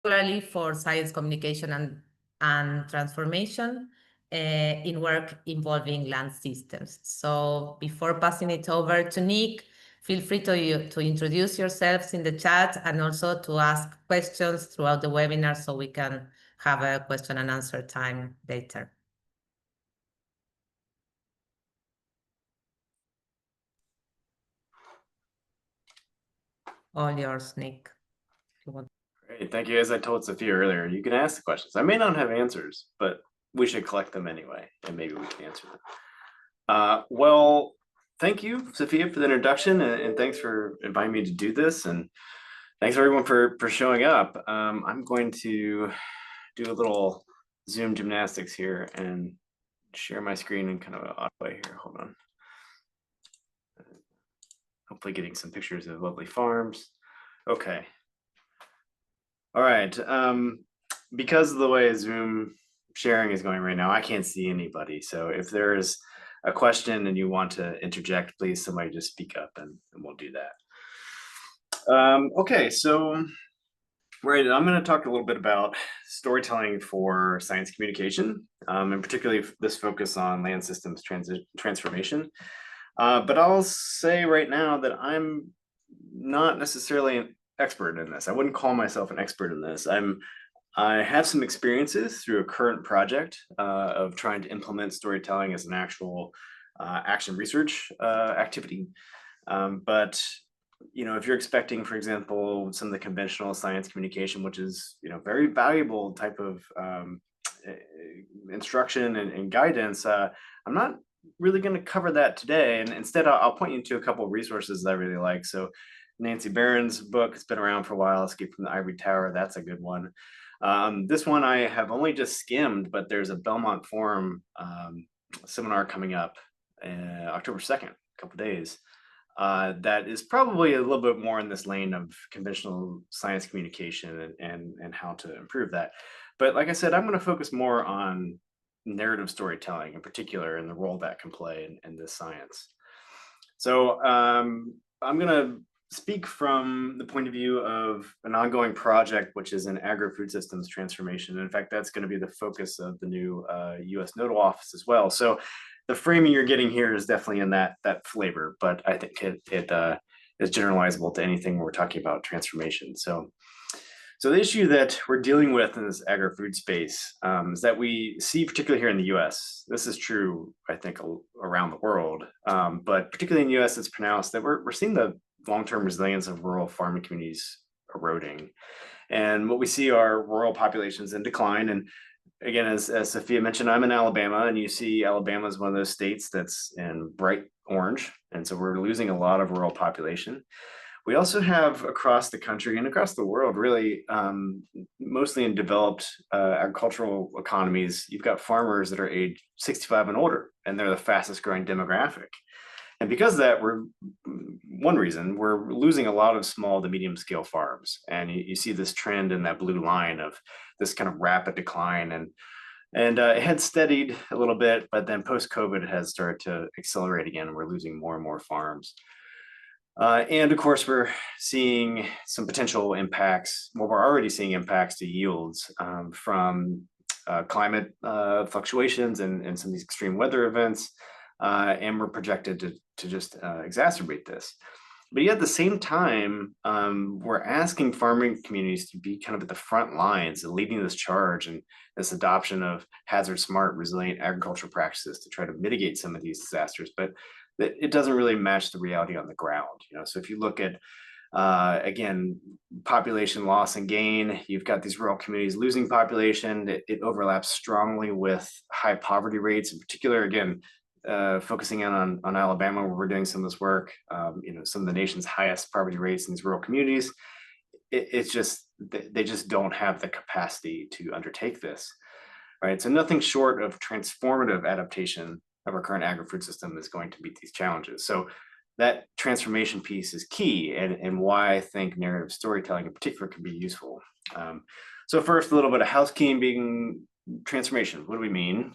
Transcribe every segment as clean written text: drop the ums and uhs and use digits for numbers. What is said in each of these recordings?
particularly for science communication and transformation in work involving land systems. So before passing it over to Nick, feel free to introduce yourselves in the chat and also to ask questions throughout the webinar so we can have a question and answer time later. All yours, Nick. Great, thank you. As I told Sophia earlier, you can ask the questions. I may not have answers, but we should collect them anyway, and maybe we can answer them. Well, thank you, Sophia, for the introduction, and thanks for inviting me to do this, and thanks everyone for showing up. I'm going to do a little Zoom gymnastics here and share my screen in kind of an odd way here. Hold on. Hopefully getting some pictures of lovely farms. Okay. All right. Because of the way Zoom sharing is going right now, I can't see anybody. So if there's a question and you want to interject, please somebody just speak up and we'll do that. Okay, so right, I'm going to talk a little bit about storytelling for science communication, and particularly this focus on land systems transformation. But I'll say right now that I'm not necessarily an expert in this. I wouldn't call myself an expert in this. I have some experiences through a current project of trying to implement storytelling as an actual action research activity. But if you're expecting, for example, some of the conventional science communication, which is very valuable type of instruction and guidance, I'm not really going to cover that today. And instead, I'll point you to a couple of resources that I really like. So Nancy Barron's book, it's been around for a while, Escape from the Ivory Tower. That's a good one. This one I have only just skimmed, but there's a Belmont Forum seminar coming up October 2nd, a couple of days. That is probably a little bit more in this lane of conventional science communication and how to improve that. But like I said, I'm going to focus more on narrative storytelling in particular and the role that can play in this science. So I'm going to speak from the point of view of an ongoing project, which is an agri-food systems transformation. And in fact, that's going to be the focus of the new U.S. Nodal Office as well. So the framing you're getting here is definitely in that flavor, but I think it is generalizable to anything we're talking about transformation. So the issue that we're dealing with in this agri-food space is that we see, particularly here in the U.S., this is true, I think, around the world, but particularly in the U.S., it's pronounced that we're seeing the long-term resilience of rural farming communities eroding. And what we see are rural populations in decline. And again, as Sophia mentioned, I'm in Alabama, and you see Alabama is one of those states that's in bright orange. And so we're losing a lot of rural population. We also have across the country and across the world, really, mostly in developed agricultural economies, you've got farmers that are age 65 and older, and they're the fastest growing demographic. And because of that, one reason we're losing a lot of small to medium scale farms. And you see this trend in that blue line of this kind of rapid decline. And it had steadied a little bit, but then post-COVID it has started to accelerate again. And we're losing more and more farms. And of course, we're seeing some potential impacts. Well, we're already seeing impacts to yields from climate fluctuations and some of these extreme weather events. And we're projected to just exacerbate this. But yet at the same time, we're asking farming communities to be kind of at the front lines and leading this charge and this adoption of hazard smart, resilient agricultural practices to try to mitigate some of these disasters. But it doesn't really match the reality on the ground. So if you look at, again, population loss and gain, you've got these rural communities losing population. It overlaps strongly with high poverty rates, in particular, again, focusing in on Alabama, where we're doing some of this work, some of the nation's highest poverty rates in these rural communities. It's just, they just don't have the capacity to undertake this, right? So nothing short of transformative adaptation of our current agri-food system is going to meet these challenges. So that transformation piece is key, and why I think narrative storytelling in particular can be useful. So first, a little bit of housekeeping. Transformation, what do we mean?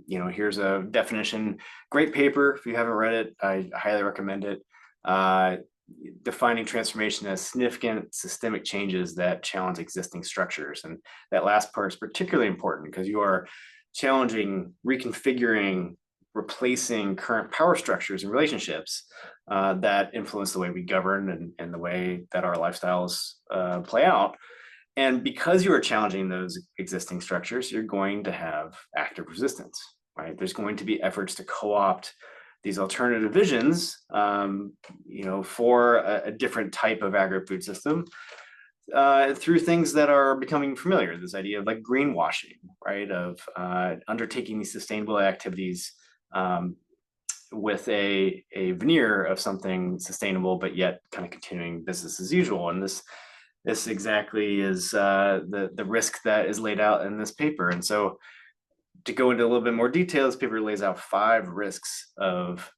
Here's a definition. Great paper. If you haven't read it, I highly recommend it. defining transformation as significant systemic changes that challenge existing structures. And that last part is particularly important because you are challenging, reconfiguring, replacing current power structures and relationships that influence the way we govern and the way that our lifestyles play out. And because you are challenging those existing structures, you're going to have active resistance, right? There's going to be efforts to co-opt these alternative visions, for a different type of agri-food system through things that are becoming familiar. This idea of like greenwashing, right? Of undertaking these sustainable activities with a veneer of something sustainable, but yet kind of continuing business as usual. And this exactly is the risk that is laid out in this paper. And so to go into a little bit more detail, this paper lays out 5 risks of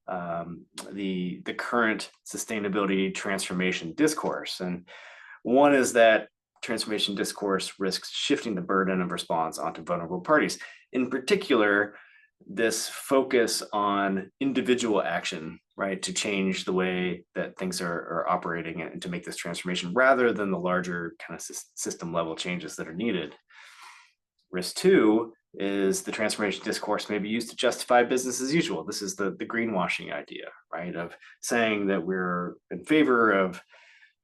the current sustainability transformation discourse. And one is that transformation discourse risks shifting the burden of response onto vulnerable parties. In particular, this focus on individual action, right, to change the way that things are operating and to make this transformation rather than the larger kind of system level changes that are needed. Risk 2 is the transformation discourse may be used to justify business as usual. This is the greenwashing idea, right, of saying that we're in favor of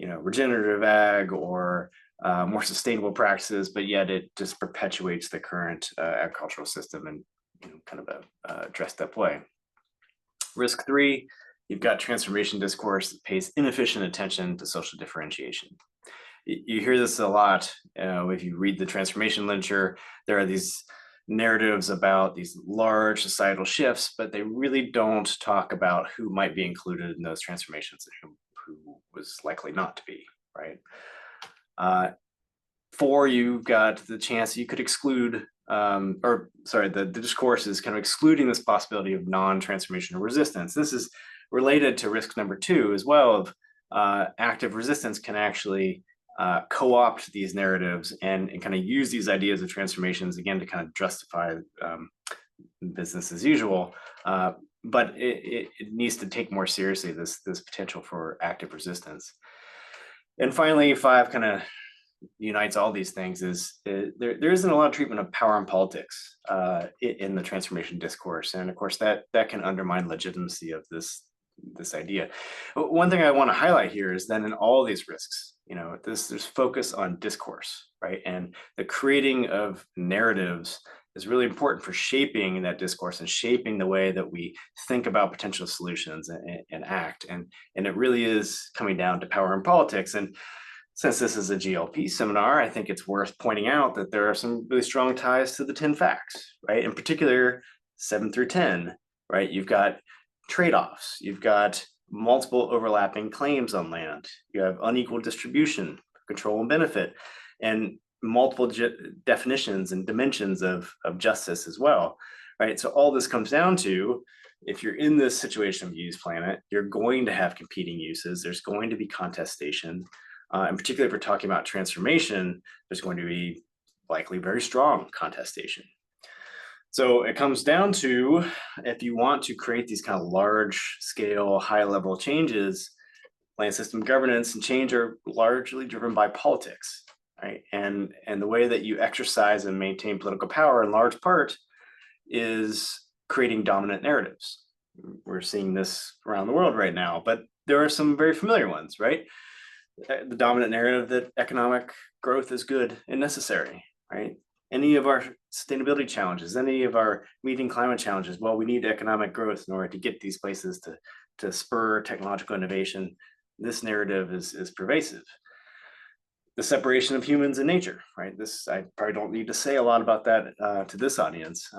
regenerative ag or more sustainable practices, but yet it just perpetuates the current agricultural system in kind of a dressed up way. Risk 3, you've got transformation discourse that pays inefficient attention to social differentiation. You hear this a lot if you read the transformation literature. There are these narratives about these large societal shifts, but they really don't talk about who might be included in those transformations and who was likely not to be, right? 4, you've got the chance you could exclude, the discourse is kind of excluding this possibility of non-transformational resistance. This is related to risk number 2 as well, of active resistance can actually co-opt these narratives and kind of use these ideas of transformations again to kind of justify business as usual. But it needs to take more seriously this potential for active resistance. And finally, 5 kind of unites all these things is there isn't a lot of treatment of power and politics in the transformation discourse. And of course, that can undermine legitimacy of this idea. One thing I want to highlight here is that in all these risks, there's focus on discourse, right? And the creating of narratives is really important for shaping that discourse and shaping the way that we think about potential solutions and act. And it really is coming down to power and politics. And since this is a GLP seminar, I think it's worth pointing out that there are some really strong ties to the 10 facts, right? In particular, 7 through 10, right? You've got trade-offs, you've got multiple overlapping claims on land, you have unequal distribution, control and benefit, and multiple definitions and dimensions of justice as well, right? So all this comes down to, if you're in this situation of use planet, you're going to have competing uses, there's going to be contestation, and particularly if we're talking about transformation, there's going to be likely very strong contestation. So it comes down to, if you want to create these kind of large scale, high level changes, land system governance and change are largely driven by politics, right? And the way that you exercise and maintain political power in large part is creating dominant narratives. We're seeing this around the world right now, but there are some very familiar ones, right? The dominant narrative that economic growth is good and necessary, right? Any of our sustainability challenges, any of our meeting climate challenges, well, we need economic growth in order to get these places to spur technological innovation. This narrative is pervasive. The separation of humans and nature, right? This, I probably don't need to say a lot about that to this audience,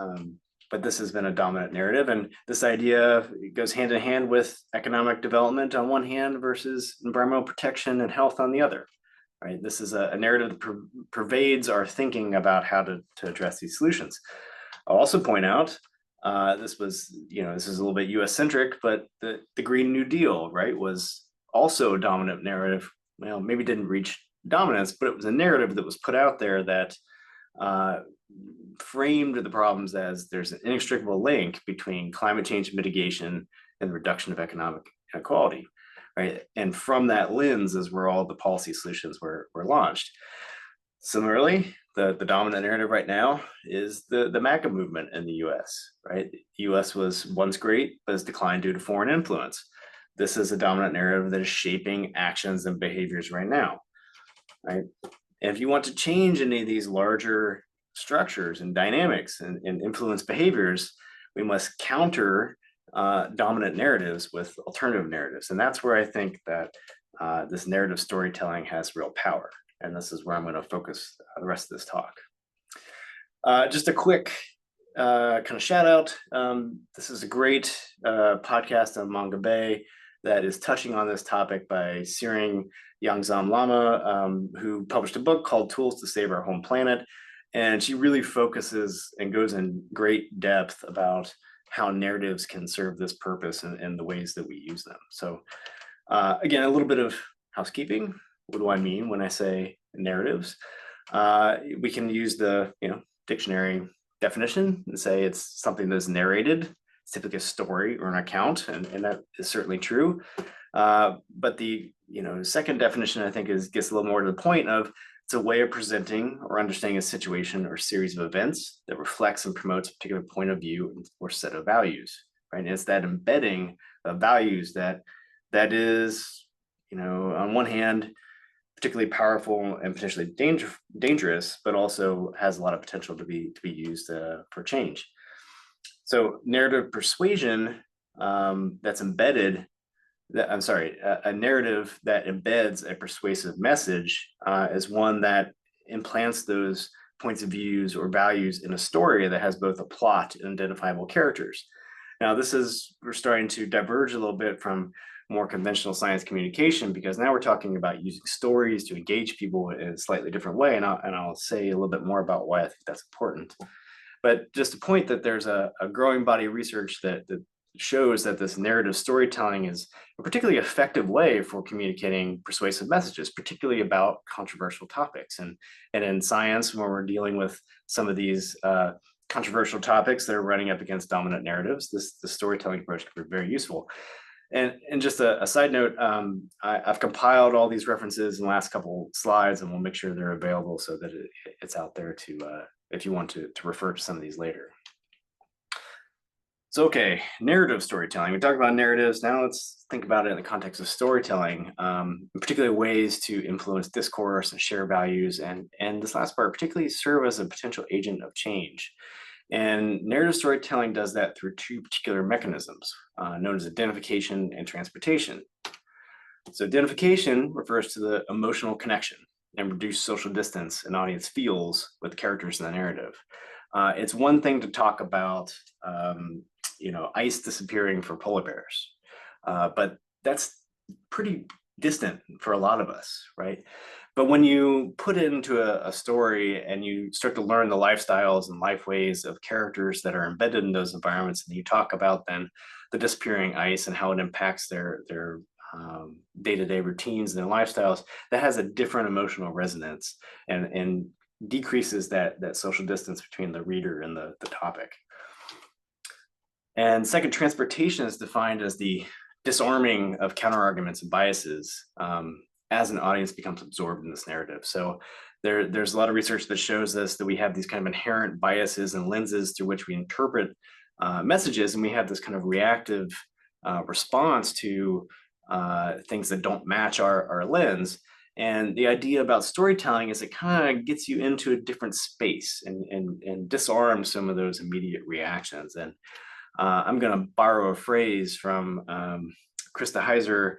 but this has been a dominant narrative. And this idea goes hand in hand with economic development on one hand versus environmental protection and health on the other. Right? This is a narrative that pervades our thinking about how to address these solutions. I'll also point out, this is a little bit US centric, but the Green New Deal, right, was also a dominant narrative. Well, maybe didn't reach dominance, but it was a narrative that was put out there that framed the problems as there's an inextricable link between climate change mitigation and the reduction of economic inequality. right? And from that lens is where all the policy solutions were launched. Similarly, the dominant narrative right now is the MAGA movement in the US, right? The US was once great, but has declined due to foreign influence. This is a dominant narrative that is shaping actions and behaviors right now, right? And if you want to change any of these larger structures and dynamics and influence behaviors, we must counter dominant narratives with alternative narratives. And that's where I think that this narrative storytelling has real power. And this is where I'm going to focus the rest of this talk. Just a quick kind of shout out. This is a great podcast on Manga Bay that is touching on this topic by Searing Yangzam Lama, who published a book called Tools to Save Our Home Planet. And she really focuses and goes in great depth about how narratives can serve this purpose and the ways that we use them. So again, a little bit of housekeeping. What do I mean when I say narratives? We can use the dictionary definition and say it's something that's narrated. It's typically a story or an account, and that is certainly true. But the second definition, I think, gets a little more to the point of it's a way of presenting or understanding a situation or series of events that reflects and promotes a particular point of view or set of values, right? And it's that embedding of values that is, on one hand, particularly powerful and potentially dangerous, but also has a lot of potential to be used for change. So narrative persuasion that's embedded. A narrative that embeds a persuasive message is one that implants those points of views or values in a story that has both a plot and identifiable characters. Now, we're starting to diverge a little bit from more conventional science communication, because now we're talking about using stories to engage people in a slightly different way. And I'll say a little bit more about why I think that's important. But just to point that there's a growing body of research that shows that this narrative storytelling is a particularly effective way for communicating persuasive messages, particularly about controversial topics. And in science, when we're dealing with some of these controversial topics that are running up against dominant narratives, the storytelling approach can be very useful. And just a side note, I've compiled all these references in the last couple slides, and we'll make sure they're available so that it's out there to if you want to refer to some of these later. So, okay, narrative storytelling. We talked about narratives. Now let's think about it in the context of storytelling, in particular ways to influence discourse and share values, and this last part, particularly serve as a potential agent of change. And narrative storytelling does that through two particular mechanisms, known as identification and transportation. So identification refers to the emotional connection and reduced social distance an audience feels with characters in the narrative. It's one thing to talk about ice disappearing for polar bears, but that's pretty distant for a lot of us, right? But when you put it into a story and you start to learn the lifestyles and life ways of characters that are embedded in those environments, and you talk about then the disappearing ice and how it impacts their day-to-day routines and their lifestyles, that has a different emotional resonance and decreases that social distance between the reader and the topic. And second, transportation is defined as the disarming of counterarguments and biases as an audience becomes absorbed in this narrative. So there's a lot of research that shows us that we have these kind of inherent biases and lenses through which we interpret messages, and we have this kind of reactive response to things that don't match our lens. And the idea about storytelling is it kind of gets you into a different space and disarms some of those immediate reactions. And I'm going to borrow a phrase from Krista Heiser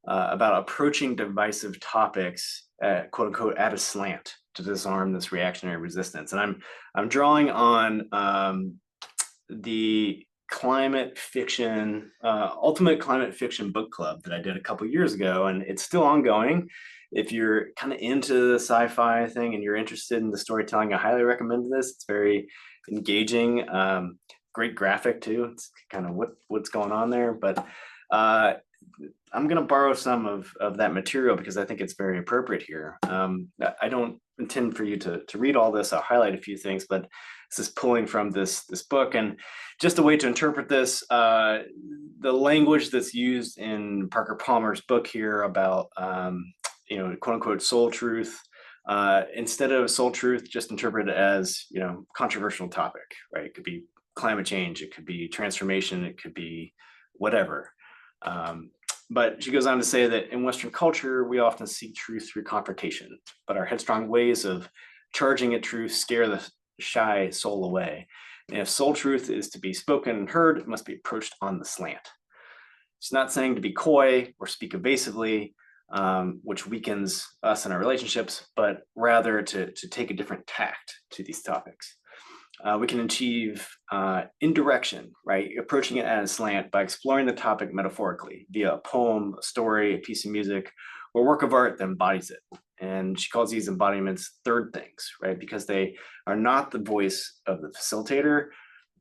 about approaching divisive topics, quote unquote, at a slant to disarm this reactionary resistance. And I'm drawing on the climate fiction, Ultimate Climate Fiction Book Club that I did a couple years ago, and it's still ongoing. If you're kind of into the sci-fi thing and you're interested in the storytelling, I highly recommend this. It's very engaging, great graphic too. It's kind of what's going on there. But I'm going to borrow some of that material because I think it's very appropriate here. I don't intend for you to read all this. I'll highlight a few things, but this is pulling from this book, and just a way to interpret this, the language that's used in Parker Palmer's book here about, quote unquote, soul truth. Instead of soul truth, just interpret it as, controversial topic, right? It could be climate change, it could be transformation, it could be whatever. But she goes on to say that in Western culture, we often seek truth through confrontation, but our headstrong ways of charging at truth scare the shy soul away. And if soul truth is to be spoken and heard, it must be approached on the slant. It's not saying to be coy or speak evasively, which weakens us in our relationships, but rather to take a different tact to these topics. We can achieve indirection, right? Approaching it at a slant by exploring the topic metaphorically via a poem, a story, a piece of music, or work of art that embodies it. And she calls these embodiments third things, right? Because they are not the voice of the facilitator.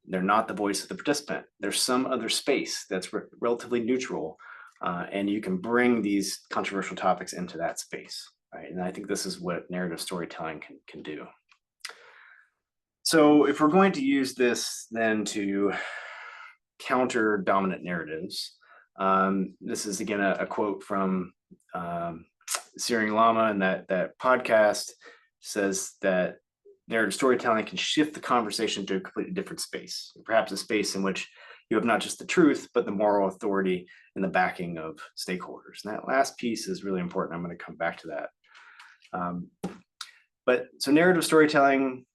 They're not the voice of the participant. There's some other space that's relatively neutral, and you can bring these controversial topics into that space, right? And I think this is what narrative storytelling can do. So if we're going to use this then to counter dominant narratives, this is again a quote from Searing Lama, and that podcast says that narrative storytelling can shift the conversation to a completely different space, perhaps a space in which you have not just the truth, but the moral authority and the backing of stakeholders. And that last piece is really important. I'm going to come back to that. But so narrative storytelling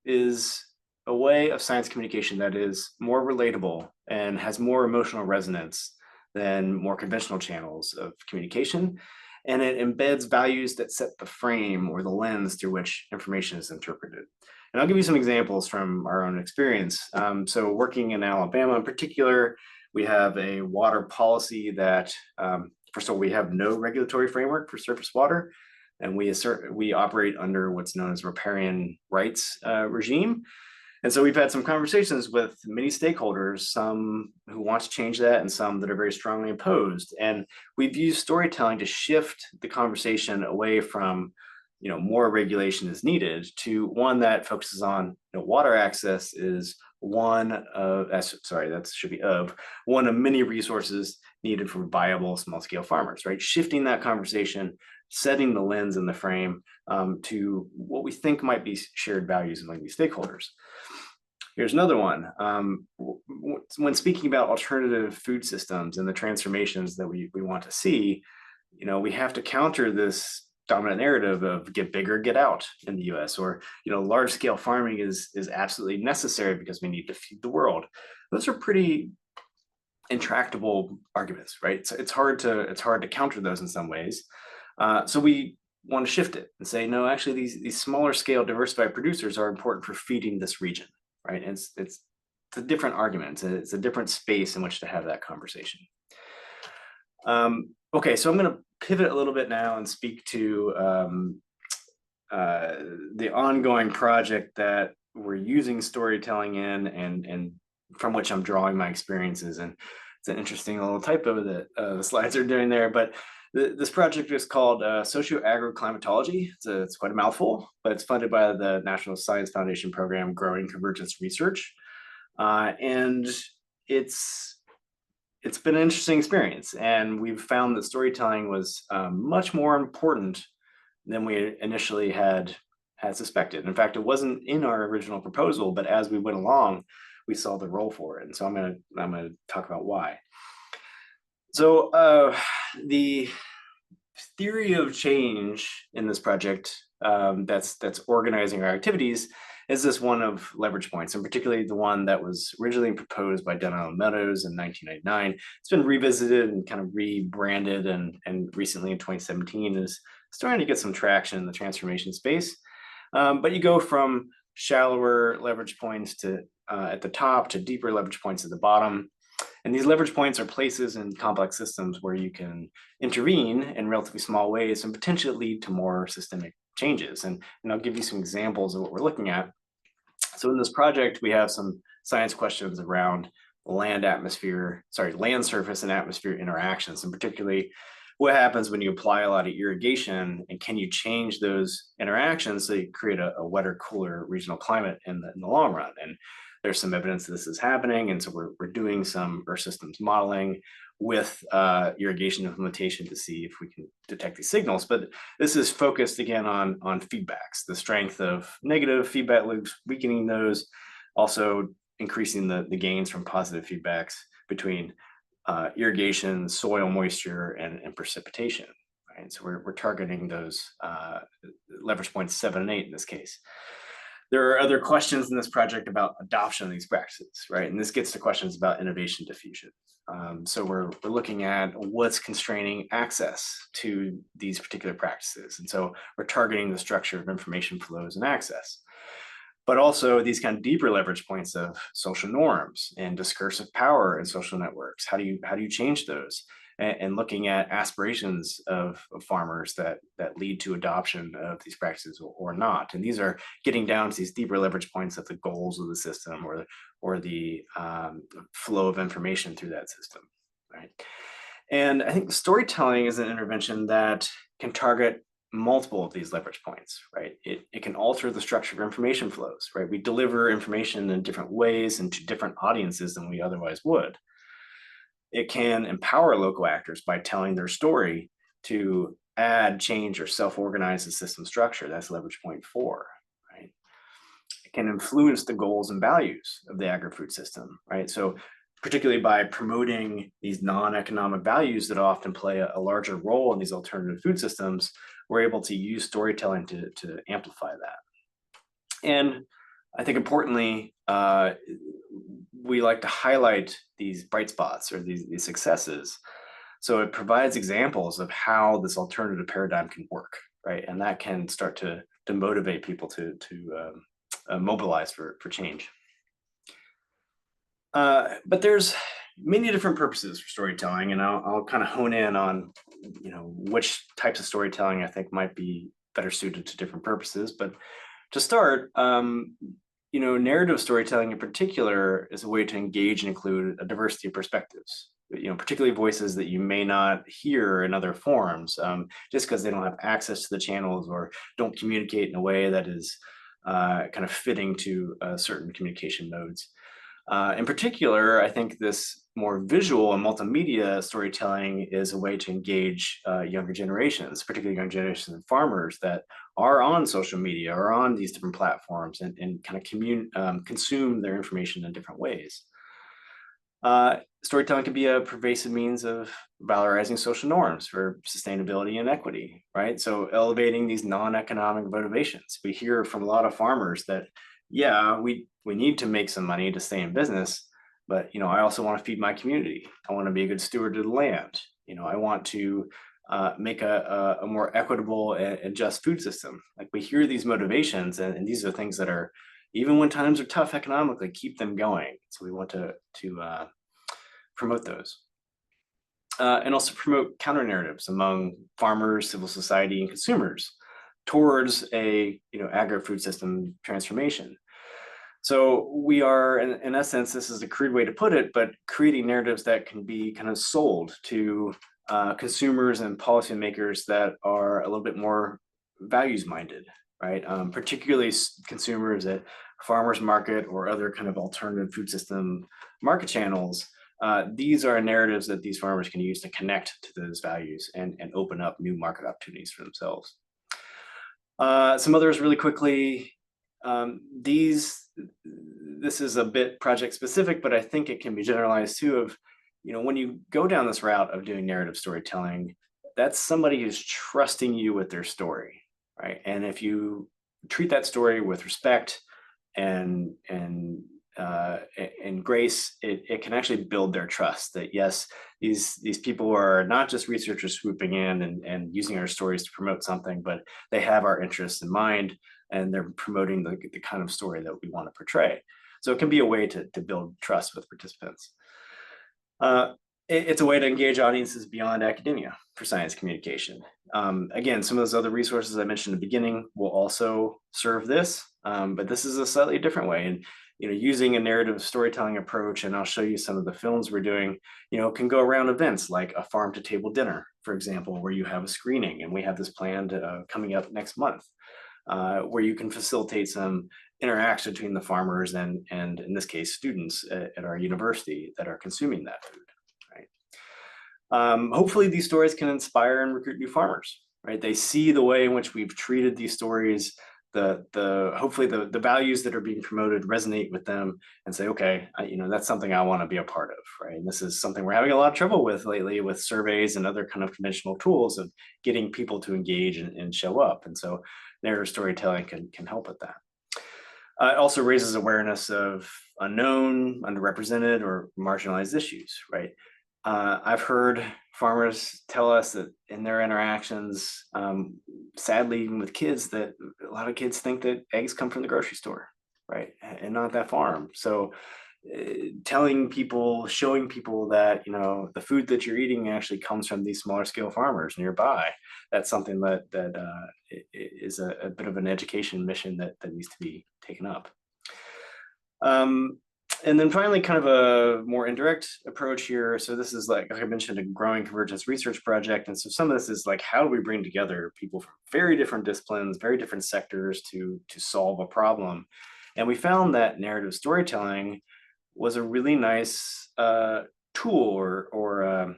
is a way of science communication that is more relatable and has more emotional resonance than more conventional channels of communication. And it embeds values that set the frame or the lens through which information is interpreted. And I'll give you some examples from our own experience. So working in Alabama in particular, we have a water policy that, first of all, we have no regulatory framework for surface water. And we operate under what's known as riparian rights regime. And so we've had some conversations with many stakeholders, some who want to change that and some that are very strongly opposed. And we've used storytelling to shift the conversation away from, more regulation is needed to one that focuses on, water access is one of many resources needed for viable small scale farmers, right? Shifting that conversation, setting the lens and the frame to what we think might be shared values among these stakeholders. Here's another one. When speaking about alternative food systems and the transformations that we want to see, we have to counter this dominant narrative of get bigger, get out in the US, or, large scale farming is absolutely necessary because we need to feed the world. Those are pretty intractable arguments, right? So it's hard to counter those in some ways. So we want to shift it and say, no, actually these smaller scale diversified producers are important for feeding this region, right? And it's a different argument. It's a different space in which to have that conversation. Okay, so I'm going to pivot a little bit now and speak to the ongoing project that we're using storytelling in and from which I'm drawing my experiences. And it's an interesting little typo that the slides are doing there, but this project is called Socio-Agroclimatology. It's quite a mouthful, but it's funded by the National Science Foundation program, Growing Convergence Research. And it's been an interesting experience. And we've found that storytelling was much more important than we initially had suspected. In fact, it wasn't in our original proposal, but as we went along, we saw the role for it. And so I'm gonna talk about why. So the theory of change in this project that's organizing our activities is this one of leverage points, and particularly the one that was originally proposed by Donnell Meadows in 1999. It's been revisited and kind of rebranded, and recently in 2017 is starting to get some traction in the transformation space. But you go from shallower leverage points to at the top to deeper leverage points at the bottom. And these leverage points are places in complex systems where you can intervene in relatively small ways and potentially lead to more systemic changes. And I'll give you some examples of what we're looking at. So in this project, we have some science questions around land surface and atmosphere interactions, and particularly what happens when you apply a lot of irrigation, and can you change those interactions so you create a wetter, cooler regional climate in the long run? And there's some evidence this is happening, and so we're doing some Earth systems modeling with irrigation implementation to see if we can detect these signals. But this is focused again on feedbacks, the strength of negative feedback loops, weakening those, also increasing the gains from positive feedbacks between irrigation, soil moisture, and precipitation. Right? So we're targeting those leverage points 7 and 8 in this case. There are other questions in this project about adoption of these practices, right? And this gets to questions about innovation diffusion. So we're looking at what's constraining access to these particular practices. And so we're targeting the structure of information flows and access, but also these kind of deeper leverage points of social norms and discursive power in social networks. How do you change those? And looking at aspirations of farmers that lead to adoption of these practices or not. And these are getting down to these deeper leverage points of the goals of the system or the flow of information through that system, right? And I think storytelling is an intervention that can target multiple of these leverage points, right? It can alter the structure of information flows, right? We deliver information in different ways and to different audiences than we otherwise would. It can empower local actors by telling their story to add, change, or self-organize the system structure. That's leverage point 4, right? It can influence the goals and values of the agri-food system, right? So particularly by promoting these non-economic values that often play a larger role in these alternative food systems, we're able to use storytelling to amplify that. And I think importantly, we like to highlight these bright spots or these successes. So it provides examples of how this alternative paradigm can work, right? And that can start to motivate people to mobilize for change. But there's many different purposes for storytelling, and I'll kind of hone in on which types of storytelling I think might be better suited to different purposes. But to start, narrative storytelling in particular is a way to engage and include a diversity of perspectives, particularly voices that you may not hear in other forums, just because they don't have access to the channels or don't communicate in a way that is kind of fitting to certain communication modes. In particular, I think this more visual and multimedia storytelling is a way to engage younger generations, particularly young generations of farmers that are on social media or on these different platforms and kind of consume their information in different ways. Storytelling can be a pervasive means of valorizing social norms for sustainability and equity, right? So elevating these non-economic motivations. We hear from a lot of farmers that, yeah, we need to make some money to stay in business, but I also want to feed my community. I want to be a good steward of the land. I want to make a more equitable and just food system. Like, we hear these motivations, and these are things that are, even when times are tough economically, keep them going. So we want to promote those. And also promote counter narratives among farmers, civil society, and consumers towards a agri-food system transformation. So we are, in essence, this is a crude way to put it, but creating narratives that can be kind of sold to consumers and policymakers that are a little bit more values-minded, right? Particularly consumers at farmers market or other kind of alternative food system market channels. These are narratives that these farmers can use to connect to those values and open up new market opportunities for themselves. Some others really quickly. This is a bit project specific, but I think it can be generalized too of, when you go down this route of doing narrative storytelling, that's somebody who's trusting you with their story, right? And if you treat that story with respect and grace, it can actually build their trust that, yes, these people are not just researchers swooping in and using our stories to promote something, but they have our interests in mind, and they're promoting the kind of story that we want to portray. So it can be a way to build trust with participants. it's a way to engage audiences beyond academia for science communication. Again, some of those other resources I mentioned in the beginning will also serve this, but this is a slightly different way. And using a narrative storytelling approach, and I'll show you some of the films we're doing, can go around events like a farm to table dinner, for example, where you have a screening, and we have this planned coming up next month, where you can facilitate some interaction between the farmers and in this case, students at our university that are consuming that food. Hopefully these stories can inspire and recruit new farmers, right? They see the way in which we've treated these stories, hopefully the values that are being promoted resonate with them and say, okay, that's something I want to be a part of, right? And this is something we're having a lot of trouble with lately with surveys and other kind of conventional tools of getting people to engage and show up. And so narrative storytelling can help with that. It also raises awareness of unknown, underrepresented, or marginalized issues, right? I've heard farmers tell us that in their interactions, sadly, even with kids, that a lot of kids think that eggs come from the grocery store, right? And not that farm. So telling people, showing people that, the food that you're eating actually comes from these smaller scale farmers nearby. That's something that is a bit of an education mission that needs to be taken up. And then finally, kind of a more indirect approach here. So this is like I mentioned, a growing convergence research project. And so some of this is like, how do we bring together people from very different disciplines, very different sectors to solve a problem? And we found that narrative storytelling was a really nice tool or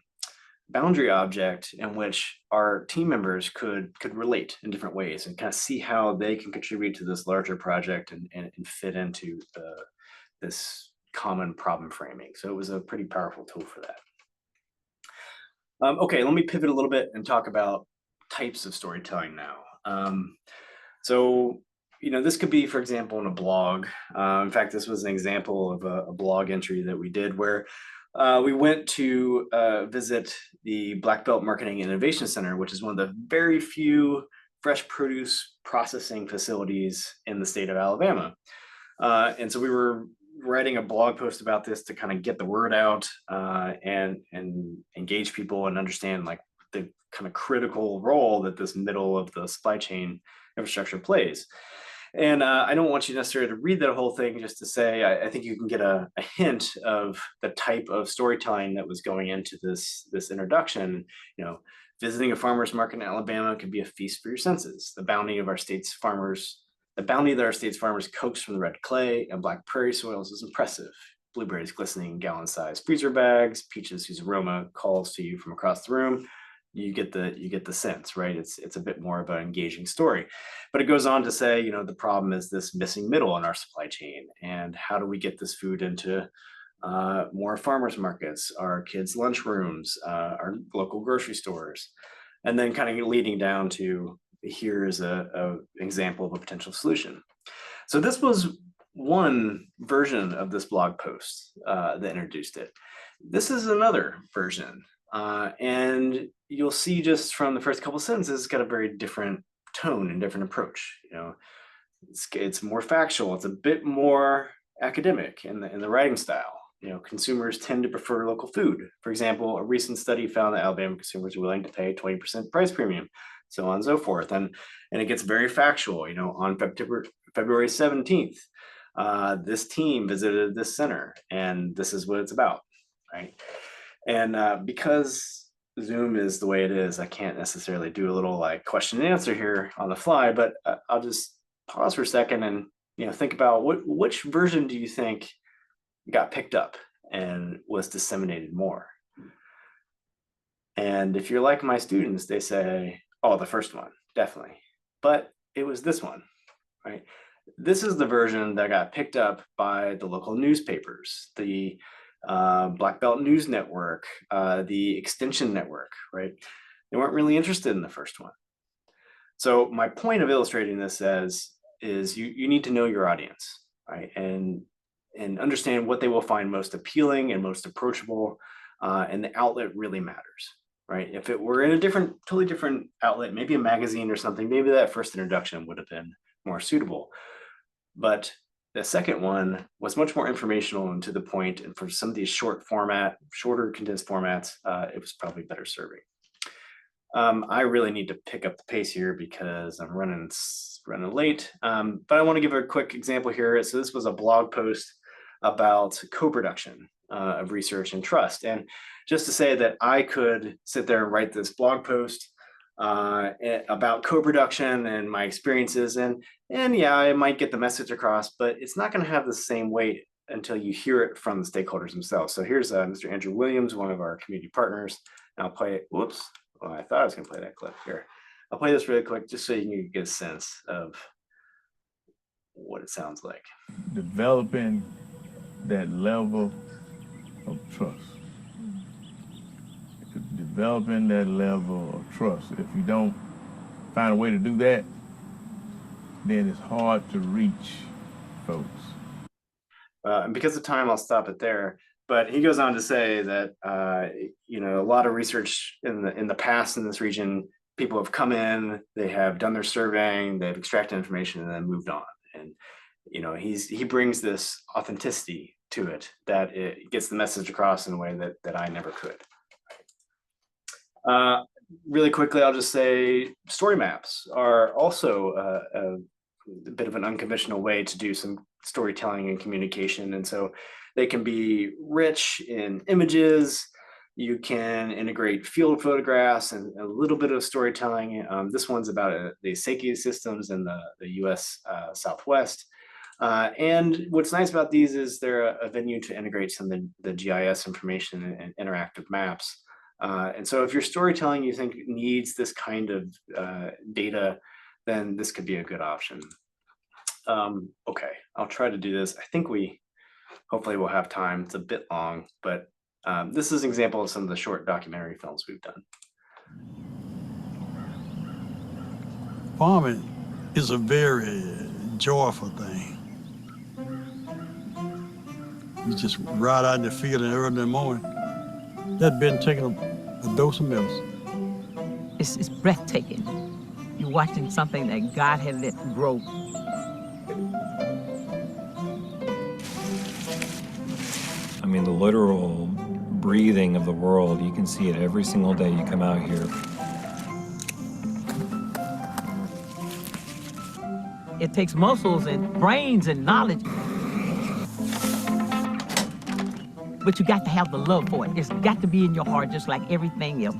boundary object in which our team members could relate in different ways and kind of see how they can contribute to this larger project and fit into this common problem framing. So it was a pretty powerful tool for that. Okay, let me pivot a little bit and talk about types of storytelling now. So this could be, for example, in a blog. In fact, this was an example of a blog entry that we did where we went to visit the Black Belt Marketing Innovation Center, which is one of the very few fresh produce processing facilities in the state of Alabama. And so we were writing a blog post about this to kind of get the word out and engage people and understand like the kind of critical role that this middle of the supply chain infrastructure plays. And I don't want you necessarily to read that whole thing, just to say, I think you can get a hint of the type of storytelling that was going into this introduction. Visiting a farmer's market in Alabama could be a feast for your senses. The bounty that our state's farmers coax from the red clay and black prairie soils is impressive. Blueberries glistening in gallon-sized freezer bags, peaches whose aroma calls to you from across the room. You get the sense, right? It's a bit more of an engaging story. But it goes on to say, the problem is this missing middle in our supply chain, and how do we get this food into more farmers markets, our kids' lunchrooms, our local grocery stores, and then kind of leading down to here's a example of a potential solution. So this was one version of this blog post that introduced it. This is another version. And you'll see just from the first couple sentences, it's got a very different tone and different approach. It's more factual. It's a bit more academic in the writing style. Consumers tend to prefer local food. For example, a recent study found that Alabama consumers are willing to pay a 20% price premium, so on and so forth. And it gets very factual. On February 17th, this team visited this center, and this is what it's about, right? And because Zoom is the way it is, I can't necessarily do a little like question and answer here on the fly, but I'll just pause for a second and think about which version do you think got picked up and was disseminated more? And if you're like my students, they say, oh, the first one, definitely. But it was this one, right? This is the version that got picked up by the local newspapers, the Black Belt News Network, the Extension Network, right? They weren't really interested in the first one. So my point of illustrating this is you need to know your audience, right? And understand what they will find most appealing and most approachable, and the outlet really matters, right? If it were in a totally different outlet, maybe a magazine or something, maybe that first introduction would have been more suitable. But The second one was much more informational and to the point, and for some of these shorter condensed formats, it was probably better serving. I really need to pick up the pace here because I'm running late, but I want to give a quick example here. So this was a blog post about co-production of research and trust. And just to say that I could sit there and write this blog post about co-production and my experiences, and yeah, I might get the message across, but it's not going to have the same weight until you hear it from the stakeholders themselves. So here's Mr. Andrew Williams, one of our community partners. And I'll play, whoops, well, I thought I was going to play that clip here. I'll play this really quick just so you can get a sense of what it sounds like. Developing that level of trust. Developing that level of trust. If you don't find a way to do that, then it's hard to reach folks. And because of time, I'll stop it there. But he goes on to say that a lot of research in the past in this region, people have come in, they have done their surveying, they've extracted information, and then moved on. And he brings this authenticity to it that it gets the message across in a way that I never could. Really quickly, I'll just say story maps are also a bit of an unconventional way to do some storytelling and communication. And so they can be rich in images. You can integrate field photographs and a little bit of storytelling. This one's about the acequia systems in the US Southwest. And what's nice about these is they're a venue to integrate some of the GIS information and interactive maps. And so if your storytelling you think needs this kind of data, then this could be a good option. Okay, I'll try to do this. I think hopefully we'll have time. It's a bit long, but this is an example of some of the short documentary films we've done. Farming is a very joyful thing. You just ride out in the field early in the morning. That been taking a dose of medicine. It's breathtaking. You're watching something that God had let grow. I mean, the literal breathing of the world, you can see it every single day you come out here. It takes muscles and brains and knowledge. But you got to have the love for it. It's got to be in your heart just like everything else.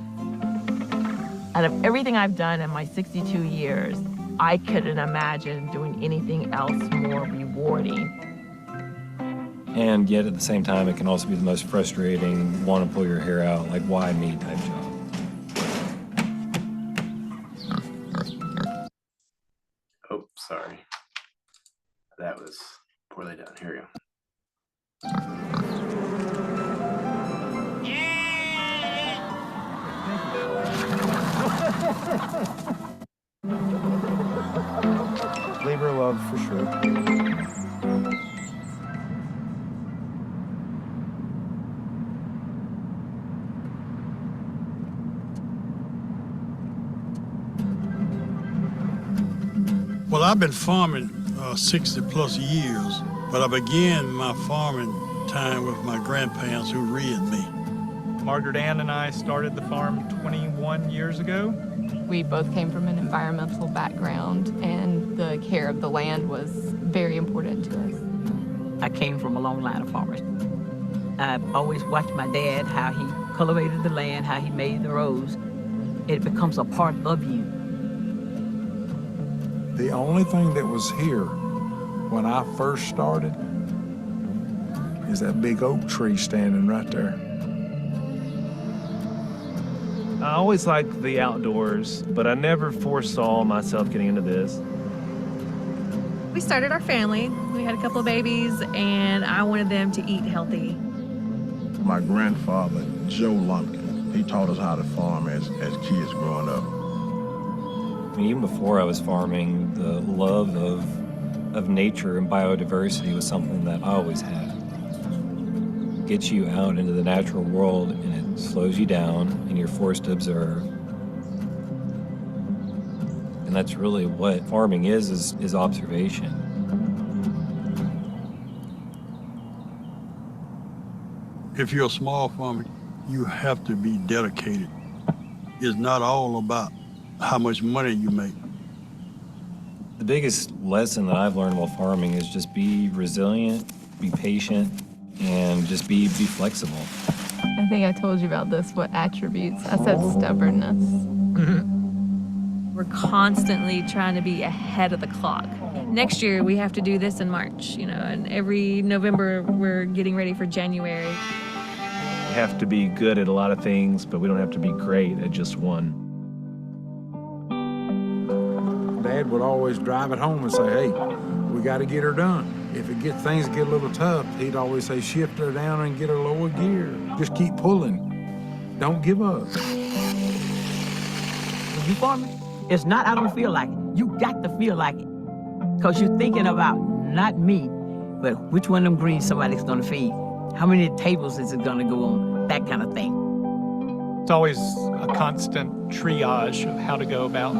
Out of everything I've done in my 62 years, I couldn't imagine doing anything else more rewarding. And yet at the same time, it can also be the most frustrating, want to pull your hair out, like why me type job. Oh, sorry. That was poorly done. Here we go. Labor of love, for sure. Well, I've been farming 60 plus years, but I began my farming time with my grandparents who reared me. Margaret Ann and I started the farm 21 years ago. We both came from an environmental background, and the care of the land was very important to us. I came from a long line of farmers. I've always watched my dad, how he cultivated the land, how he made the rows. It becomes a part of you. The only thing that was here when I first started is that big oak tree standing right there. I always liked the outdoors, but I never foresaw myself getting into this. We started our family. We had a couple of babies, and I wanted them to eat healthy. My grandfather, Joe Lumpkin, he taught us how to farm as kids growing up. I mean, even before I was farming, the love of nature and biodiversity was something that I always had. Gets you out into the natural world and it slows you down and you're forced to observe. And that's really what farming is observation. If you're a small farmer, you have to be dedicated. It's not all about how much money you make. The biggest lesson that I've learned while farming is just be resilient, be patient, and just be flexible. I think I told you about this, what attributes. I said stubbornness. We're constantly trying to be ahead of the clock. Next year, we have to do this in March, and every November, we're getting ready for January. We have to be good at a lot of things, but we don't have to be great at just one. Dad would always drive it home and say, hey, we got to get her done. If things get a little tough, he'd always say, shift her down and get her lower gear. Just keep pulling. Don't give up. When you farming, it's not I don't feel like it. You got to feel like it. Because you're thinking about not me, but which one of them greens somebody's going to feed. How many tables is it going to go on? That kind of thing. It's always a constant triage of how to go about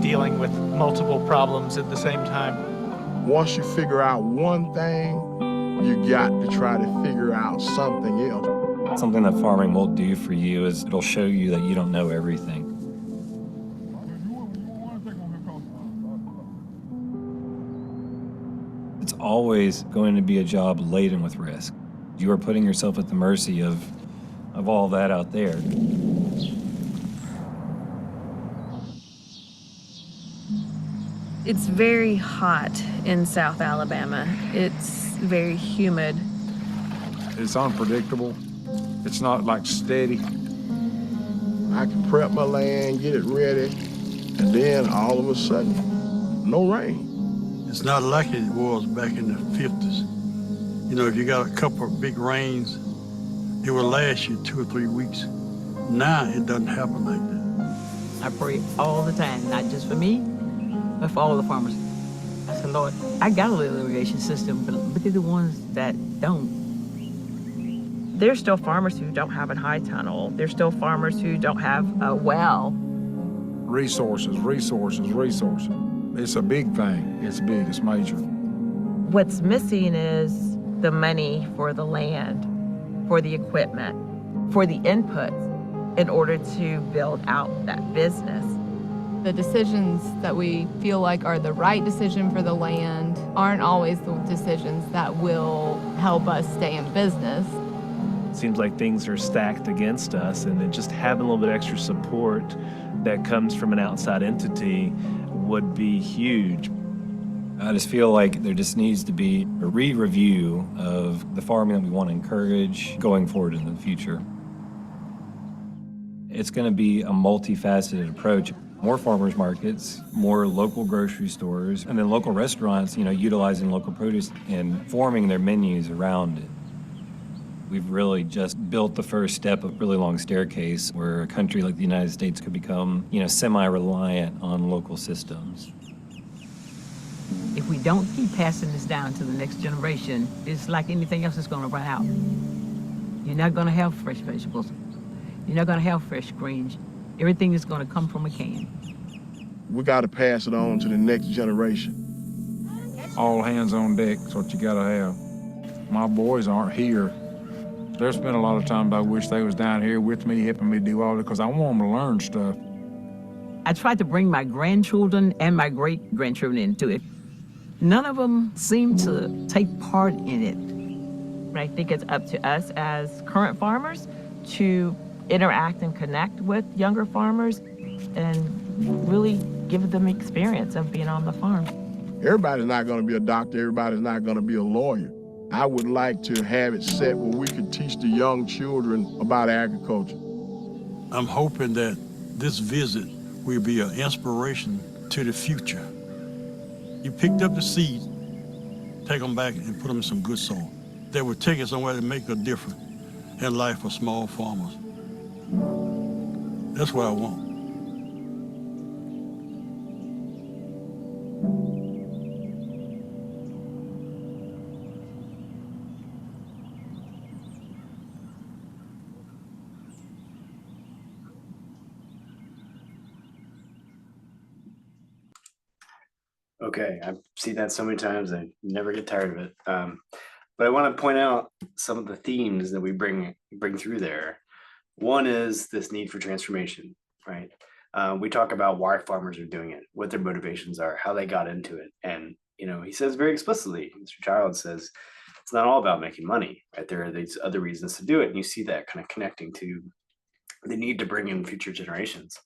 dealing with multiple problems at the same time. Once you figure out one thing, you got to try to figure out something else. Something that farming will do for you is it'll show you that you don't know everything. It's always going to be a job laden with risk. You are putting yourself at the mercy of all that out there. It's very hot in South Alabama. It's very humid. It's unpredictable. It's not like steady. I can prep my land, get it ready, and then all of a sudden, no rain. It's not like it was back in the 50s. If you got a couple of big rains, it will last you 2 or 3 weeks. Now it doesn't happen like that. I pray all the time, not just for me, but for all the farmers. I said, Lord, I got a little irrigation system, but look at the ones that don't. There's still farmers who don't have a high tunnel. There's still farmers who don't have a well. Resources. It's a big thing. It's big, it's major. What's missing is the money for the land, for the equipment, for the inputs in order to build out that business. The decisions that we feel like are the right decision for the land aren't always the decisions that will help us stay in business. It seems like things are stacked against us, and then just having a little bit extra support that comes from an outside entity would be huge. I just feel like there just needs to be a re-review of the farming that we want to encourage going forward in the future. It's going to be a multifaceted approach. More farmers markets, more local grocery stores, and then local restaurants, utilizing local produce and forming their menus around it. We've really just built the first step of a really long staircase where a country like the United States could become, semi-reliant on local systems. If we don't keep passing this down to the next generation, it's like anything else is going to run out. You're not going to have fresh vegetables. You're not going to have fresh greens. Everything is going to come from a can. We got to pass it on to the next generation. All hands on deck is what you got to have. My boys aren't here. There's been a lot of times I wish they was down here with me, helping me do all that, because I want them to learn stuff. I tried to bring my grandchildren and my great-grandchildren into it. None of them seem to take part in it. I think it's up to us as current farmers to interact and connect with younger farmers and really give them experience of being on the farm. Everybody's not going to be a doctor. Everybody's not going to be a lawyer. I would like to have it set where we could teach the young children about agriculture. I'm hoping that this visit will be an inspiration to the future. You picked up the seeds, take them back and put them in some good soil. That will take it somewhere to make a difference in life for small farmers. That's what I want. Okay, I've seen that so many times, I never get tired of it. But I want to point out some of the themes that we bring through there. One is this need for transformation, right? We talk about why farmers are doing it, what their motivations are, how they got into it. And, he says very explicitly, Mr. Child says, it's not all about making money, right? There are these other reasons to do it. And you see that kind of connecting to the need to bring in future generations.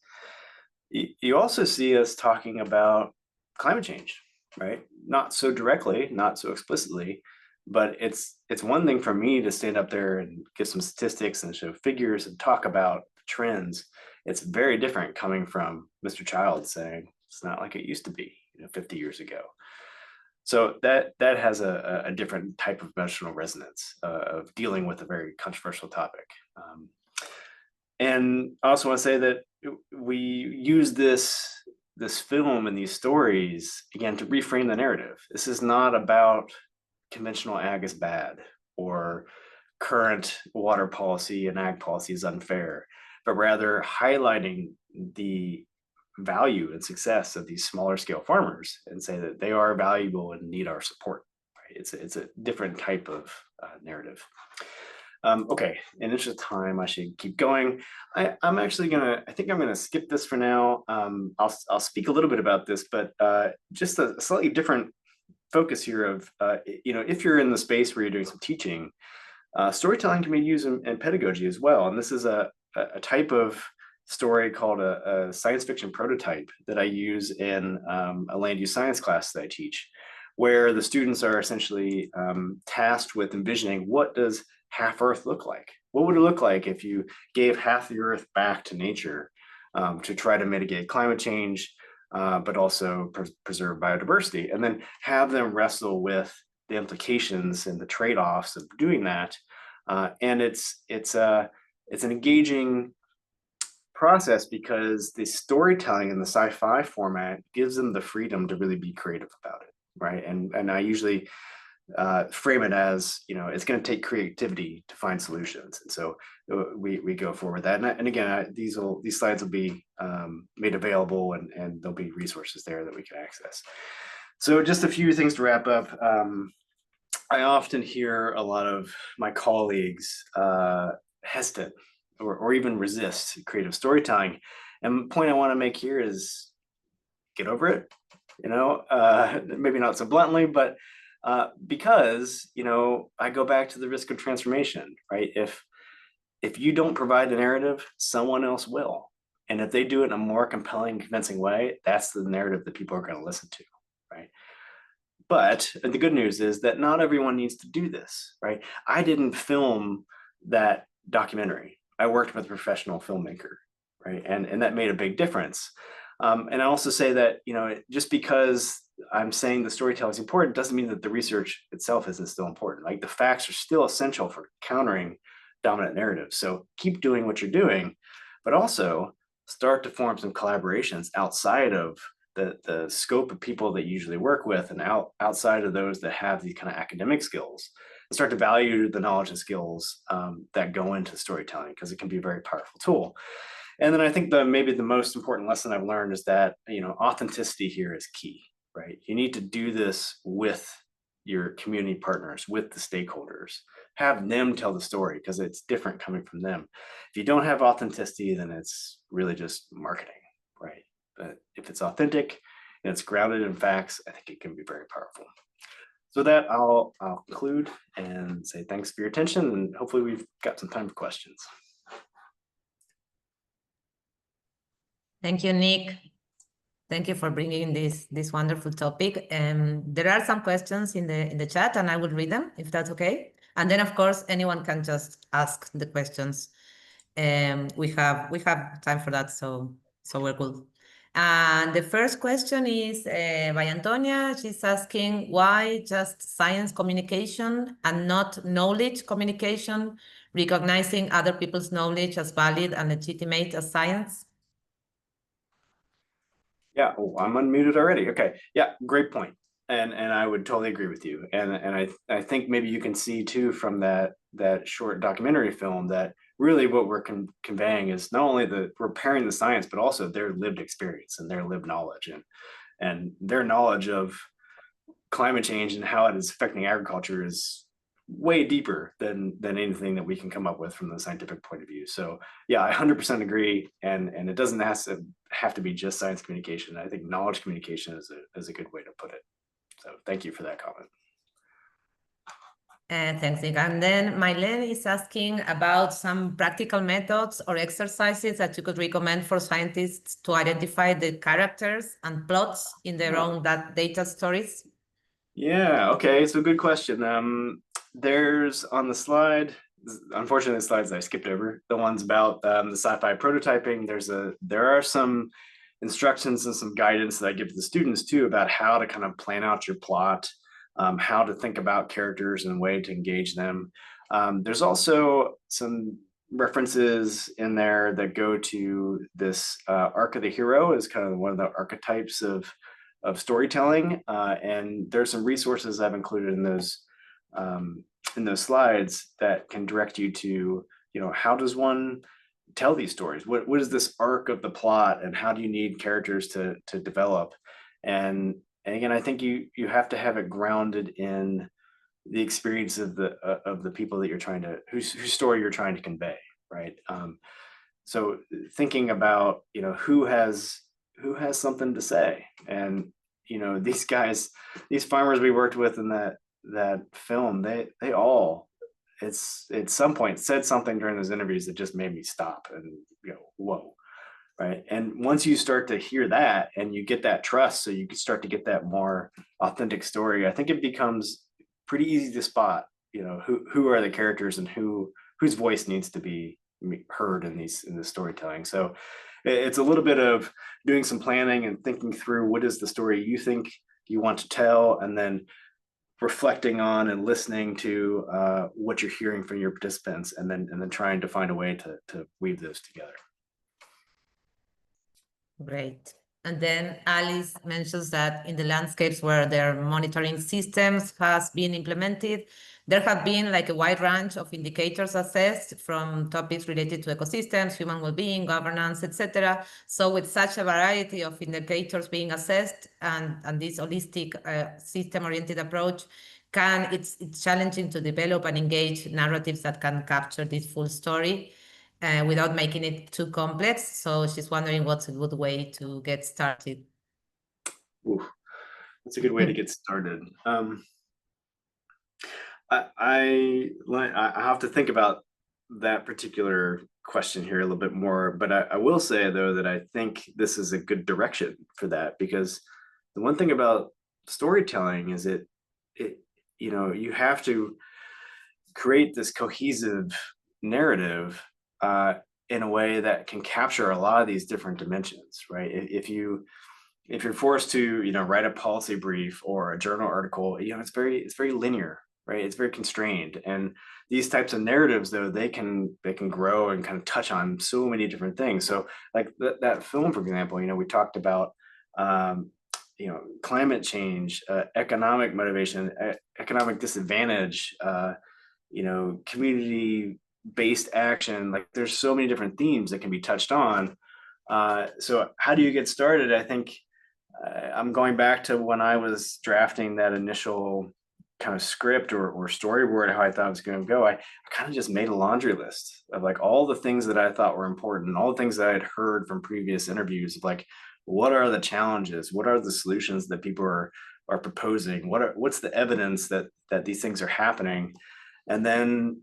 You also see us talking about climate change, right? Not so directly, not so explicitly, but it's one thing for me to stand up there and give some statistics and show figures and talk about trends. It's very different coming from Mr. Child saying it's not like it used to be, 50 years ago. So that has a different type of emotional resonance of dealing with a very controversial topic. And I also want to say that we use this film and these stories, again, to reframe the narrative. This is not about conventional ag is bad or current water policy and ag policy is unfair, but rather highlighting the value and success of these smaller scale farmers and say that they are valuable and need our support. Right? It's a different type of narrative. Okay, in interest of time, I should keep going. I'm actually I think I'm gonna skip this for now. I'll speak a little bit about this, but just a slightly different focus here of, if you're in the space where you're doing some teaching, storytelling can be used in pedagogy as well. And this is a type of story called a science fiction prototype that I use in a land use science class that I teach, where the students are essentially tasked with envisioning, what does half Earth look like? What would it look like if you gave half the Earth back to nature to try to mitigate climate change, but also preserve biodiversity, and then have them wrestle with the implications and the trade-offs of doing that. And it's an engaging process because the storytelling in the sci-fi format gives them the freedom to really be creative about it, right? And I usually frame it as, it's going to take creativity to find solutions. And so we go forward with that. And again, these slides will be made available, and there'll be resources there that we can access. So just a few things to wrap up. I often hear a lot of my colleagues hesitant or even resist creative storytelling. And the point I want to make here is get over it, maybe not so bluntly, but because, I go back to the risk of transformation, right? If you don't provide the narrative, someone else will. And if they do it in a more compelling, convincing way, that's the narrative that people are going to listen to, right? But the good news is that not everyone needs to do this, right? I didn't film that documentary. I worked with a professional filmmaker, right? And that made a big difference. And I also say that, just because I'm saying the storytelling is important doesn't mean that the research itself isn't still important. Like, the facts are still essential for countering dominant narratives. So keep doing what you're doing, but also start to form some collaborations outside of the scope of people that you usually work with, and outside of those that have these kind of academic skills, and start to value the knowledge and skills that go into storytelling, because it can be a very powerful tool. And then I think maybe the most important lesson I've learned is that, authenticity here is key, right? You need to do this with your community partners, with the stakeholders. Have them tell the story, because it's different coming from them. If you don't have authenticity, then it's really just marketing, right? But if it's authentic and it's grounded in facts, I think it can be very powerful. So with that, I'll conclude and say thanks for your attention, and hopefully we've got some time for questions. Thank you, Nick. Thank you for bringing this wonderful topic. There are some questions in the chat, and I will read them if that's okay. And then, of course, anyone can just ask the questions. We have time for that, so we're good. And the first question is by Antonia. She's asking, why just science communication and not knowledge communication, recognizing other people's knowledge as valid and legitimate as science? Yeah, I'm unmuted already. Okay, yeah, great point. And I would totally agree with you. And I think maybe you can see too from that short documentary film that really what we're conveying is not only we're pairing the science, but also their lived experience and their lived knowledge and their knowledge of climate change and how it is affecting agriculture is way deeper than anything that we can come up with from the scientific point of view. So yeah, I 100% agree, and it doesn't have to be just science communication. I think knowledge communication is a good way to put it. So thank you for that comment. Thanks, Nick. And then Mylene is asking about some practical methods or exercises that you could recommend for scientists to identify the characters and plots in their own data stories. Yeah, okay, so good question. There's on the slide, unfortunately the slides I skipped over, the ones about the sci-fi prototyping. There are some instructions and some guidance that I give to the students too about how to kind of plan out your plot, how to think about characters and a way to engage them. There's also some references in there that go to this arc of the hero is kind of one of the archetypes of storytelling, and there's some resources I've included in those slides that can direct you to, how does one tell these stories? What is this arc of the plot, and how do you need characters to develop? And again, I think you have to have it grounded in the experience of the people that you're trying to, whose story you're trying to convey, right? So thinking about, who has something to say, and these guys, these farmers we worked with in that film, they all at some point said something during those interviews that just made me stop and whoa, right? And once you start to hear that and you get that trust, so you can start to get that more authentic story, I think it becomes pretty easy to spot, who are the characters and whose voice needs to be heard in this storytelling. So it's a little bit of doing some planning and thinking through what is the story you think you want to tell, and then reflecting on and listening to what you're hearing from your participants, and then trying to find a way to weave those together. Great. And then Alice mentions that in the landscapes where their monitoring systems has been implemented, there have been like a wide range of indicators assessed, from topics related to ecosystems, human well-being, governance, etc. So with such a variety of indicators being assessed, and this holistic system-oriented approach, it's challenging to develop and engage narratives that can capture this full story without making it too complex. So she's wondering what's a good way to get started. Ooh, that's a good way to get started. I have to think about that particular question here a little bit more, but I will say though that I think this is a good direction for that, because the one thing about storytelling is you have to create this cohesive narrative in a way that can capture a lot of these different dimensions, right? If you're forced to write a policy brief or a journal article, it's very linear, right? It's very constrained. And these types of narratives, though, they can grow and kind of touch on so many different things. So like that film, for example, we talked about climate change, economic motivation, economic disadvantage, community-based action. Like there's so many different themes that can be touched on. So how do you get started? I think I'm going back to when I was drafting that initial kind of script or storyboard, how I thought it was going to go. I kind of just made a laundry list of like all the things that I thought were important, and all the things that I had heard from previous interviews of like, what are the challenges? What are the solutions that people are proposing? What's the evidence that these things are happening? And then,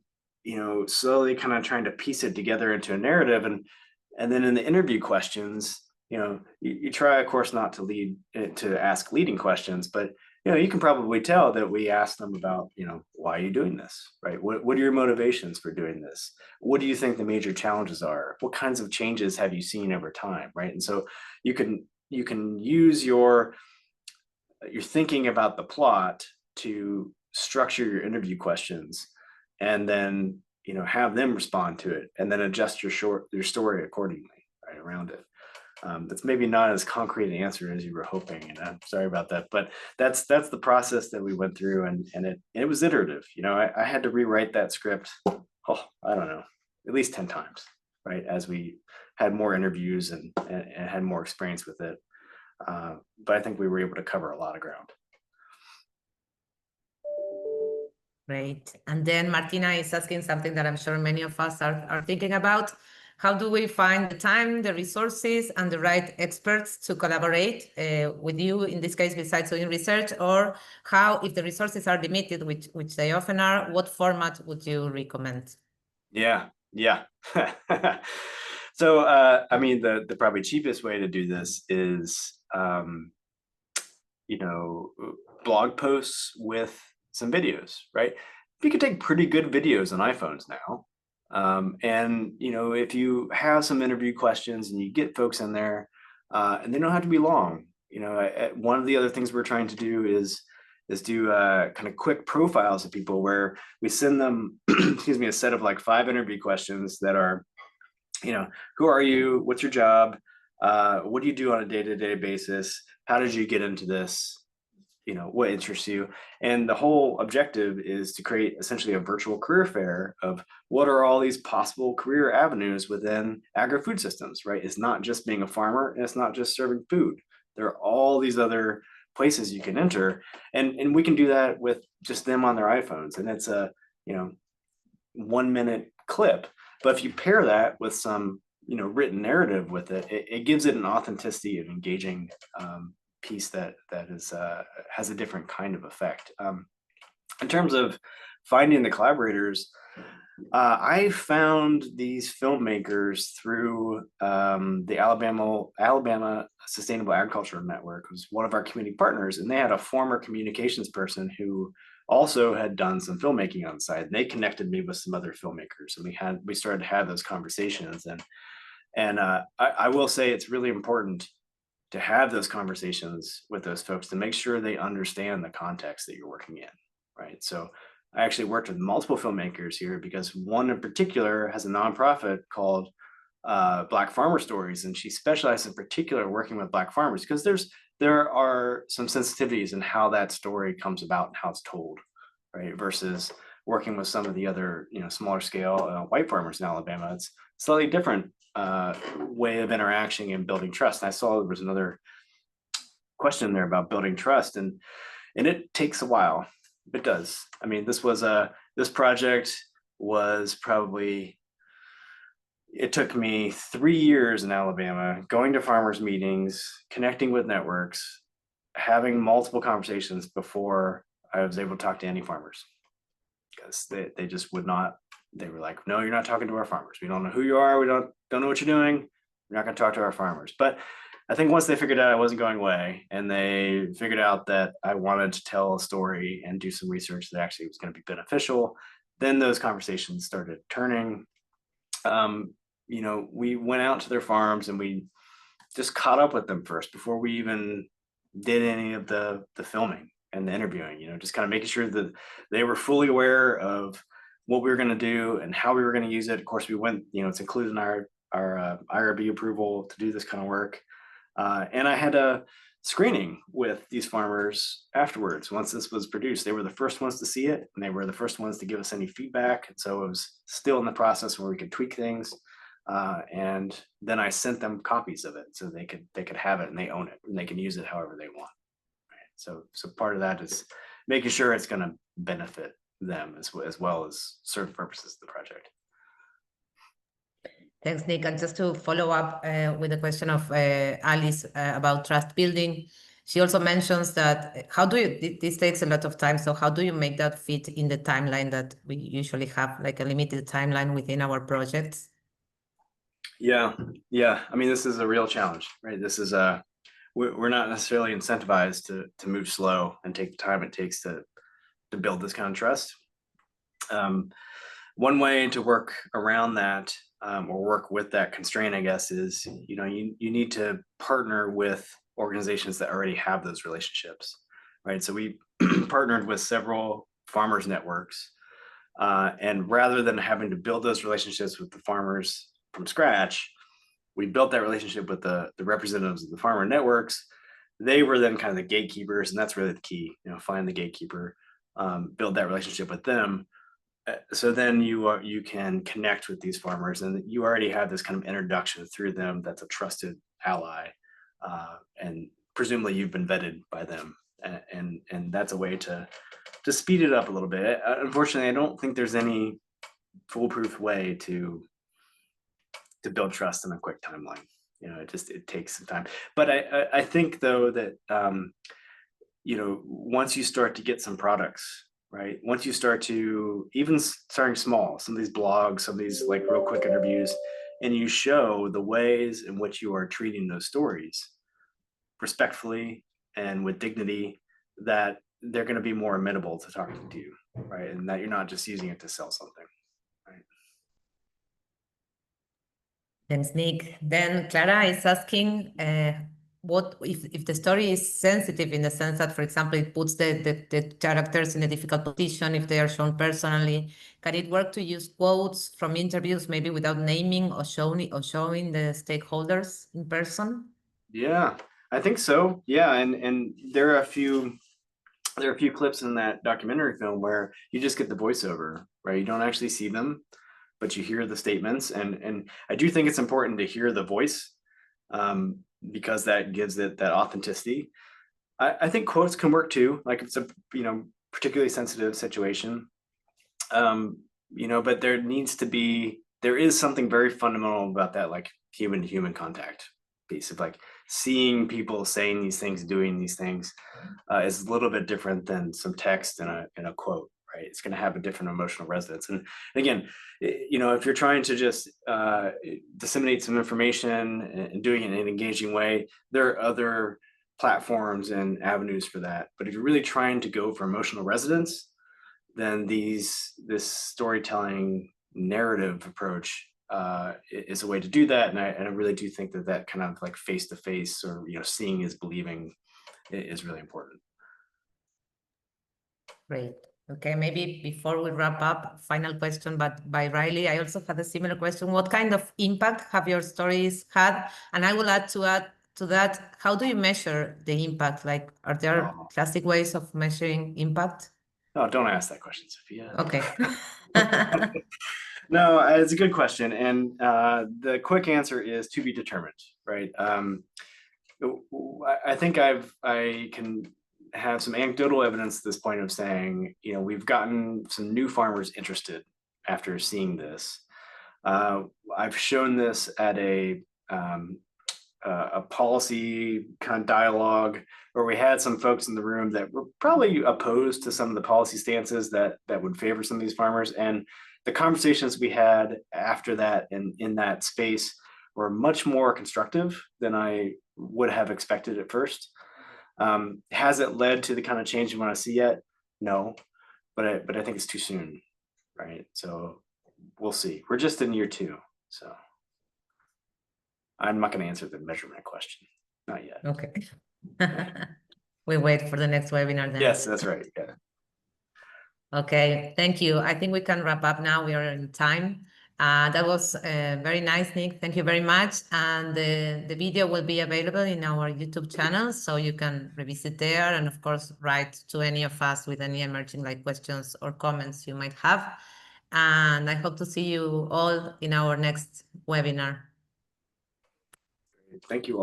slowly kind of trying to piece it together into a narrative. And then in the interview questions, you try, of course, not to ask leading questions, but you can probably tell that we asked them about, why are you doing this, right? What are your motivations for doing this? What do you think the major challenges are? What kinds of changes have you seen over time, right? And so you can use your thinking about the plot to structure your interview questions, and then have them respond to it, and then adjust your story accordingly, right, around it. That's maybe not as concrete an answer as you were hoping, and I'm sorry about that, but that's the process that we went through, and it was iterative. I had to rewrite that script, I don't know, at least 10 times, right, as we had more interviews and had more experience with it. But I think we were able to cover a lot of ground. Great. And then Martina is asking something that I'm sure many of us are thinking about. How do we find the time, the resources, and the right experts to collaborate with you, in this case, besides doing research? Or how, if the resources are limited, which they often are, what format would you recommend? Yeah. So, I mean, the probably cheapest way to do this is, blog posts with some videos, right? You can take pretty good videos on iPhones now. And, if you have some interview questions and you get folks in there, and they don't have to be long. One of the other things we're trying to do is do kind of quick profiles of people where we send them, excuse me, a set of like 5 interview questions that are, who are you? What's your job? What do you do on a day-to-day basis? How did you get into this? What interests you? And the whole objective is to create essentially a virtual career fair of what are all these possible career avenues within agri-food systems, right? It's not just being a farmer, and it's not just serving food. There are all these other places you can enter, and we can do that with just them on their iPhones, and it's a 1-minute clip. But if you pair that with some written narrative with it, it gives it an authenticity and engaging piece that is has a different kind of effect. In terms of finding the collaborators, I found these filmmakers through the Alabama Sustainable Agriculture Network, who's one of our community partners, and they had a former communications person who also had done some filmmaking on the side. And they connected me with some other filmmakers, and we started to have those conversations. And I will say it's really important to have those conversations with those folks to make sure they understand the context that you're working in, right? So I actually worked with multiple filmmakers here because one in particular has a nonprofit called Black Farmer Stories, and she specializes in particular working with Black farmers because there are some sensitivities in how that story comes about and how it's told, right? Versus working with some of the other smaller scale white farmers in Alabama. It's slightly different way of interaction and building trust. And I saw there was another question there about building trust, and it takes a while. It does. I mean, this project was probably, it took me 3 years in Alabama, going to farmers meetings, connecting with networks, having multiple conversations before I was able to talk to any farmers, because they just would not. They were like, no, you're not talking to our farmers. We don't know who you are. We don't know what you're doing. We're not going to talk to our farmers. But I think once they figured out I wasn't going away, and they figured out that I wanted to tell a story and do some research that actually was going to be beneficial, then those conversations started turning. We went out to their farms and we just caught up with them first before we even did any of the filming and the interviewing, just kind of making sure that they were fully aware of what we were going to do and how we were going to use it. Of course, we went, it's included in our IRB approval to do this kind of work. And I had a screening with these farmers afterwards. Once this was produced, they were the first ones to see it, and they were the first ones to give us any feedback. And so it was still in the process where we could tweak things. And then I sent them copies of it so they could have it and they own it and they can use it however they want. Right? So part of that is making sure it's going to benefit them as well as serve purposes of the project. Thanks, Nick. And just to follow up with the question of Alice about trust building, she also mentions that this takes a lot of time. So how do you make that fit in the timeline that we usually have, like a limited timeline within our projects? Yeah. I mean, this is a real challenge, right? This is we're not necessarily incentivized to move slow and take the time it takes to build this kind of trust. One way to work around that or work with that constraint, I guess, is you need to partner with organizations that already have those relationships, right? So we partnered with several farmers networks, and rather than having to build those relationships with the farmers from scratch, we built that relationship with the representatives of the farmer networks. They were then kind of the gatekeepers, and that's really the key. Find the gatekeeper, build that relationship with them. So then you can connect with these farmers, and you already have this kind of introduction through them that's a trusted ally, and presumably you've been vetted by them, and that's a way to to speed it up a little bit. Unfortunately, I don't think there's any foolproof way to build trust in a quick timeline. You know, it takes some time. But I think though that you know, once you start to get some products, right? Once you start to even starting small, some of these blogs, some of these like real quick interviews, and you show the ways in which you are treating those stories respectfully and with dignity, that they're going to be more amenable to talking to you, right? And that you're not just using it to sell something, right? Thanks, Nick. Then Clara is asking, what if the story is sensitive in the sense that, for example, it puts the characters in a difficult position if they are shown personally? Can it work to use quotes from interviews, maybe without naming or showing the stakeholders in person? Yeah, I think so. Yeah, and there are a few clips in that documentary film where you just get the voiceover, right? You don't actually see them, but you hear the statements, and I do think it's important to hear the voice, because that gives it that authenticity. I think quotes can work too, like if it's a particularly sensitive situation, but there is something very fundamental about that, like human to human contact piece of like seeing people saying these things, doing these things, is a little bit different than some text in a quote, right? It's going to have a different emotional resonance. And again, if you're trying to just disseminate some information and doing it in an engaging way, there are other platforms and avenues for that. But if you're really trying to go for emotional resonance, then this storytelling narrative approach is a way to do that. And I really do think that kind of like face-to-face, or seeing is believing, is really important. Great. Okay, maybe before we wrap up, final question, but by Riley, I also had a similar question. What kind of impact have your stories had? And I will add to that, how do you measure the impact? Like, are there classic ways of measuring impact? Oh, don't ask that question, Sophia. Okay. No, it's a good question. And the quick answer is to be determined, right? I think I can have some anecdotal evidence at this point of saying, we've gotten some new farmers interested after seeing this. I've shown this at a policy kind of dialogue where we had some folks in the room that were probably opposed to some of the policy stances that would favor some of these farmers. And the conversations we had after that and in that space were much more constructive than I would have expected at first. Has it led to the kind of change you want to see yet? No, but I think it's too soon, right? So we'll see. We're just in year 2, so I'm not going to answer the measurement question, not yet. Okay. We wait for the next webinar then. Yes, that's right. Yeah. Okay, thank you. I think we can wrap up now. We are in time. That was very nice, Nick. Thank you very much. And the video will be available in our YouTube channel, so you can revisit there, and of course, write to any of us with any emerging questions or comments you might have. And I hope to see you all in our next webinar. Thank you all.